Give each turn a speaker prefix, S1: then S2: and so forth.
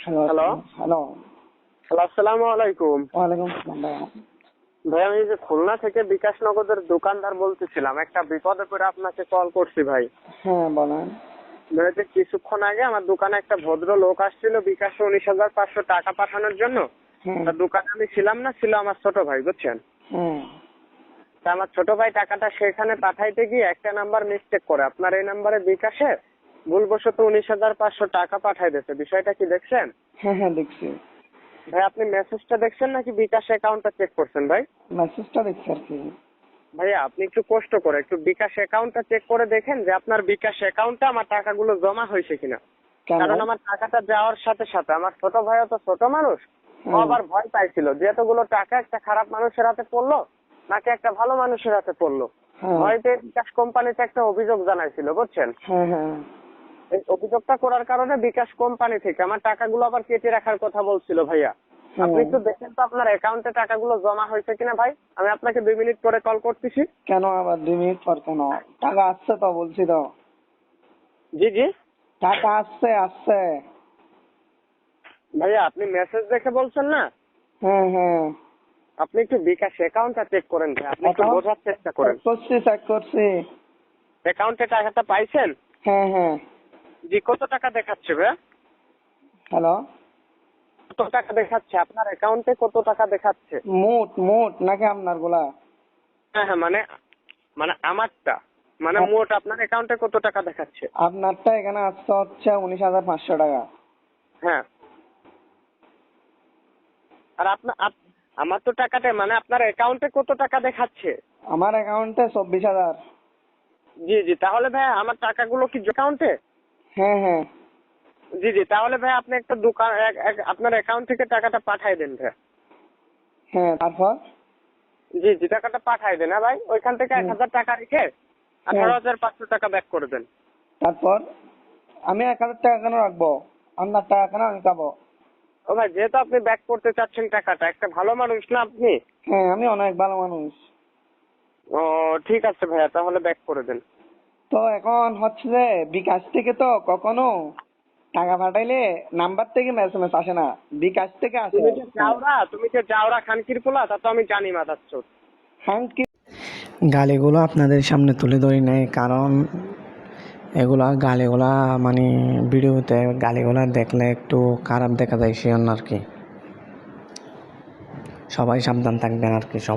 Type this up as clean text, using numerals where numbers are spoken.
S1: Hello
S2: hello
S1: hello
S2: hello, আসসালামু আলাইকুম।
S1: ওয়ালাইকুম আসসালাম ভাইয়া।
S2: ভাই, আমি যে খুলনা থেকে বিকাশ নগদের দোকানদার বলতেছিলাম, একটা বিপদে পড়ে আপনাকে কল করছি ভাই।
S1: হ্যাঁ বলেন।
S2: ভাই, যে কিছুক্ষণ আগে আমার দোকানে একটা ভদ্র লোক আসছিল বিকাশে 19,500 টাকা পাঠানোর জন্য।
S1: হ্যাঁ
S2: তার দোকানে আমি ছিলাম না, ছিল আমার ছোট ভাই, বুঝছেন।
S1: হ্যাঁ
S2: তা আমার ছোট ভাই টাকাটা সেখানে পাঠাইতে গিয়ে একটা নাম্বার মিস্টেক করে আপনার এই নাম্বারে বিকাশে ভুলবশত 19,500 টাকা পাঠাই দিয়েছে। বিষয়টা কি দেখছেন?
S1: হ্যাঁ হ্যাঁ দেখছি।
S2: ভাই, আপনি মেসেজটা দেখছেন নাকি বিকাশ অ্যাকাউন্টটা চেক করছেন ভাই?
S1: মেসেজটা দেখছি আর কি।
S2: ভাইয়া, আপনি একটু কষ্ট করে একটু বিকাশ অ্যাকাউন্টটা চেক করে দেখেন যে আপনার বিকাশ অ্যাকাউন্টে আমার টাকাগুলো জমা হয়েছে কিনা।
S1: কেন?
S2: কারণ আমার টাকাটা যাওয়ার সাথে সাথে আমার ছোট ভাইও তো ছোট মানুষ, ও আবার ভয় পাইছিল যে এতগুলো টাকা একটা খারাপ মানুষের হাতে পড়লো নাকি একটা ভালো মানুষের হাতে পড়লো।
S1: হ্যাঁ
S2: ভয়তে বিকাশ কোম্পানিতে একটা অভিযোগ জানাইছিল, বুঝছেন।
S1: হ্যাঁ হ্যাঁ
S2: এই অভিযোগটা করার কারণে বিকাশ কোম্পানি থেকে আমার টাকাগুলো আবার কেটে রাখার কথা বলছিল ভাইয়া। আপনি
S1: হ্যাঁ।
S2: একটু দেখেন তো আপনার অ্যাকাউন্টে টাকাগুলো জমা হয়েছে কিনা ভাই। আমি আপনাকে 2 মিনিট পরে কল করতেছি।
S1: কেন আবার 2 মিনিট পর কেন? টাকা আসছে তো, বলছি তো।
S2: জি জি
S1: টাকা আসছে আসছে।
S2: ভাইয়া, আপনি মেসেজ দেখে বলছেন না।
S1: হ্যাঁ হ্যাঁ।
S2: আপনি একটু বিকাশ অ্যাকাউন্টটা চেক করেন ভাই, আপনি একটু
S1: Account
S2: বোঝার চেষ্টা করেন।
S1: চেক করছি।
S2: অ্যাকাউন্টে টাকাটা পাইছেন?
S1: হ্যাঁ হ্যাঁ।
S2: জি, কত টাকা দেখাচ্ছে ভাইয়া?
S1: হ্যালো।
S2: কত টাকা দেখাচ্ছে আপনার অ্যাকাউন্টে, কত টাকা দেখাচ্ছে?
S1: মোট মোট নাকি আপনার গুলা?
S2: হ্যাঁ হ্যাঁ, মানে মানে আমারটা, মানে মোট আপনার অ্যাকাউন্টে কত টাকা দেখাচ্ছে?
S1: আপনারটা এখানে আসছে হচ্ছে 19,500 টাকা।
S2: হ্যাঁ, আর আপনার আমার তো টাকাটা মানে আপনার অ্যাকাউন্টে কত টাকা দেখাচ্ছে?
S1: আমার অ্যাকাউন্টে 24,000।
S2: জি জি, তাহলে ভাই আমার টাকাগুলো কি অ্যাকাউন্টে?
S1: হ্যাঁ হ্যাঁ
S2: জি জি, তাহলে ভাই আপনি একটা দোকান আপনার অ্যাকাউন্ট থেকে টাকাটা পাঠাই দেন ভাই।
S1: হ্যাঁ। তারপর?
S2: জি জি, টাকাটা পাঠাই দেন। হ্যাঁ ভাই, ওইখান থেকে 1,000 টাকা রেখে 18,500 টাকা ব্যাক করে দেন।
S1: তারপর আমি 1,000 টাকা কেন রাখবো? আপনার টাকা কেন আমি খাবো?
S2: ও ভাই, যেহেতু আপনি ব্যাক করতে চাচ্ছেন টাকাটা, একটা ভালো মানুষ না আপনি।
S1: হ্যাঁ আমি অনেক ভালো মানুষ।
S2: ও ঠিক আছে ভাইয়া, তাহলে ব্যাক করে দেন।
S1: তো এখন হচ্ছে যে বিকাশ থেকে তো কখনো টাকা পাঠাইলে নাম্বার থেকে মেসেজ আসে না, বিকাশ থেকে আসে।
S2: তুমি যে জাউরা খানকির পোলা, তা তো আমি জানি মাথার চোট।
S1: কি গালিগুলো আপনাদের সামনে তুলে ধরি নাই, কারণ এগুলা গালিগুলা মানে ভিডিওতে গালিগুলা দেখলে একটু খারাপ দেখা যায়, সে আর কি। সবাই সাবধান থাকবেন আর কি। সবাই